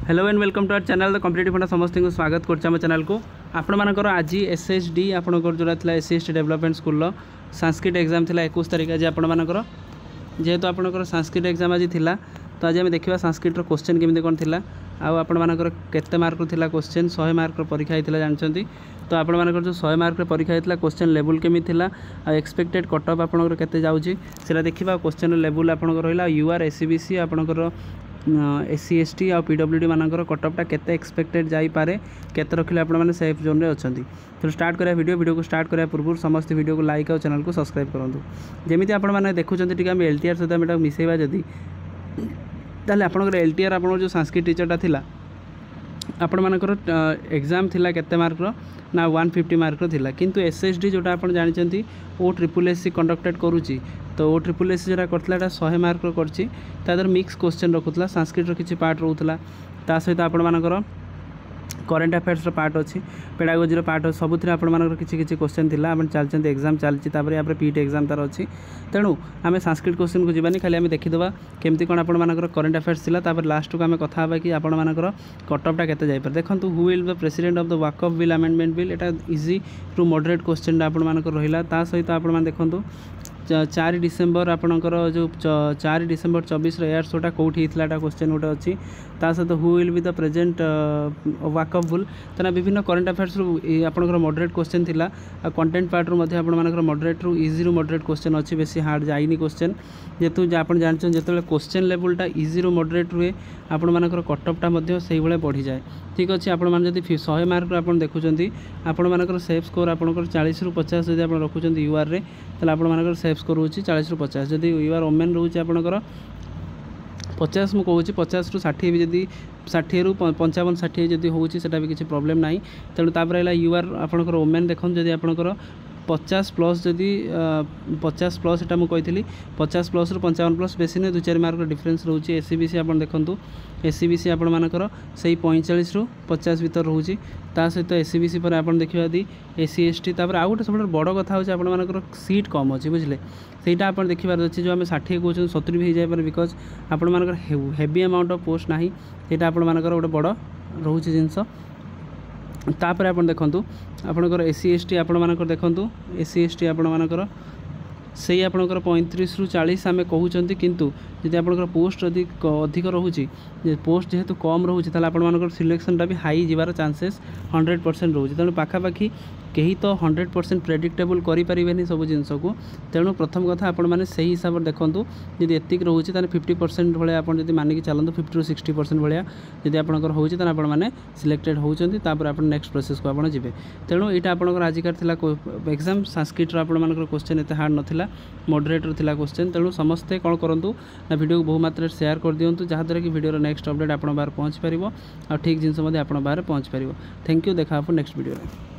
Hello and welcome to our channel the competitive Funda समस्त को स्वागत करम चैनल को आपंकर आज एसएसडी आपंकर जोड़ा था SC development school Sanskrit exam थी 21 तारिख आज आपर जेहेतु आपंकर संस्कृत एग्जाम आज थी तो आज आम देखा संस्कृत क्वेश्चन केमी कौन थी आपर केते मार्क थी क्वेश्चन 100 मार्क परीक्षा होता जानते तो आपर जो 100 मार्क परीक्षा होता क्वेश्चन लेवल केमी थी एक्सपेक्टेड कट ऑफ आपंकर केते जाउची सेटा देखा क्वेश्चन लेवल आपंकर रहा यूआर एससीबीसी आपंकर एससी एसटी आ पीडब्ल्यूडी मानकर कटअपटा केते एक्सपेक्टेड जाईपारे केते रखिले आपण माने सेफ जोन रे अछंती। तो स्टार्ट करा वीडियो को स्टार्ट करा पूर्व समस्त वीडियो को लाइक और चैनल को सब्सक्राइब करंतु जेमिति आपण माने देखुचंती टिका हम एलटीआर सहित हम एटा मिसेबा जदी ताले आपनकर एलटीआर आपण जो संस्कृत टीचरटा थिला आपण मानकर एग्जाम थिला केते मार्क रो ना 150 मार्क थिला किंतु एसएसडी जोटा आपण जानिचंती ओ ट्रिपल एससी कंडक्टेड करूची तो ओ ट्रिपल एससी जोटा करथला 100 मार्क रो करची तादर मिक्स क्वेश्चन रखुतला संस्कृत रो किछि पार्ट रहउतला ता सहित आपण मानकर करेन्ट अफेयर्स रो पार्ट अच्छी पेडागोजी रो पार्ट सबुथिरे आपण मानकर किछि किछि क्वेश्चन थिला आपण चलचंती एग्जाम चलची तापर या पीट एग्जाम तार अच्छी तेणु आम संस्कृत क्वेश्चन को जीवानी खाली आम देखीदेवा केमती कौन आपण मानकर करेन्ट अफेयर्स थिला तापर लास्ट को आम कथा हबा कि आपण मानकर कटअपटा केते जाई पर देखंतु who will the president of the Waqf bill amendment bill एटा इजी टू मॉडरेट क्वेश्चन आपण मानकर रहिला ता सहित आपण मान देखंतु 4 डिसेम्बर आपणकर जो 4 डिसेम्बर 24 एयर शोटा कौटी होता क्वेश्चन गोटे अच्छी ता सहित who will be the present Waqf bill तेना विभिन्न करेन्ट अफेयर्स आपणकर मॉडरेट क्वेश्चन थिला कंटेंट पार्ट रू आपणकर मॉडरेट रू इजी रू मॉडरेट क्वेश्चन अच्छी बेसी हार्ड जाइनी क्वेश्चन जेतु आप जानते जो क्वेश्चन लेवलटा इजी रू मॉडरेट रुए आपण मानकर कटअपटा से बढ़ी जाए ठीक अच्छे आपण मैंने 100 मार्क आप देखुं आपण मानकर सेफ स्कोर आपंकर 40 रू 50 जब आप रखुच्च यूआर रे ताले आपण मानकर सेफ स्कोर होची 40 रू 50 जदि यूआर ओमेन रोचे आपंकर 50 मु कहूँ 50 रू 60 भी जदि 60 रू 55 60 जदि होची सेटा भी किसी प्रॉब्लम नहीं तेणु तापर यूआर आपंकर ओमेन देखो जदि आपंकर 50 प्लस जदि 50 प्लस एटा मुझे 50 प्लस रू 55 प्लस बेसी नहीं 2-4 मार्क डिफरेंस रोचे एससीबीसी आप देखूँ एससीबीसी आपण मानकर से 45 रू 50 भर रोचे सहित एससीबीसी पर आप देखा दी एससी एसटी तापर आउ गोटे सब बड़ कथा होची आपण मानकर सीट कम अच्छी बुझे सहीटा आप देखिबार अच्छे जो आम 60 कहते 70 भी जापर बिकज आपण मानकर हेवी अमाउंट ऑफ पोस्ट ना यहाँ आपण मानकर गोटे बड़ रोचे जिनस तापर आप देखूँ आपणकर एससी एसटी आपण मानकर देखूँ एससी एसटी आपण मानकर से आपणकर 35 रू 40 आम कहते किंतु जदि आपणकर पोस्ट अधिक रोचे पोस्ट जेहेतु कम रोचे ताले आपण मानकर सिलेक्शनटा भी हाई जीवार चांसेस 100% रोचे तेणु पाखापाखि कहीं तो 100% प्रेडिक्टेबल करें सब जिनस को तेणु प्रथम कथा आपण मैंने से हिसाब से देखूँ जब एतिक रोचे 50% भाई आप मानिक चलते 50 रू 60% भाया जब आपंकर होती मैंने सिलेक्टेड होती आप नेक्स्ट प्रोसेस को आपड़ जी तेणु यहाँ आपंकर आजिकार एग्जाम संस्कृत आपर क्वेश्चन एत हार्ड नाला मॉडरेटर थिला क्वेश्चन तेणु समस्ते कौन करूँ ना वीडियो को बहु मात्रा शेयर कर दिंतु जहाँद्वारा कि वीडियो नेक्स्ट अपडेट आप बाहर पहुँच पार आ ठीक जिनस आप बाहर पहुँच पार थैंक यू देखा नेक्स्ट वीडियो।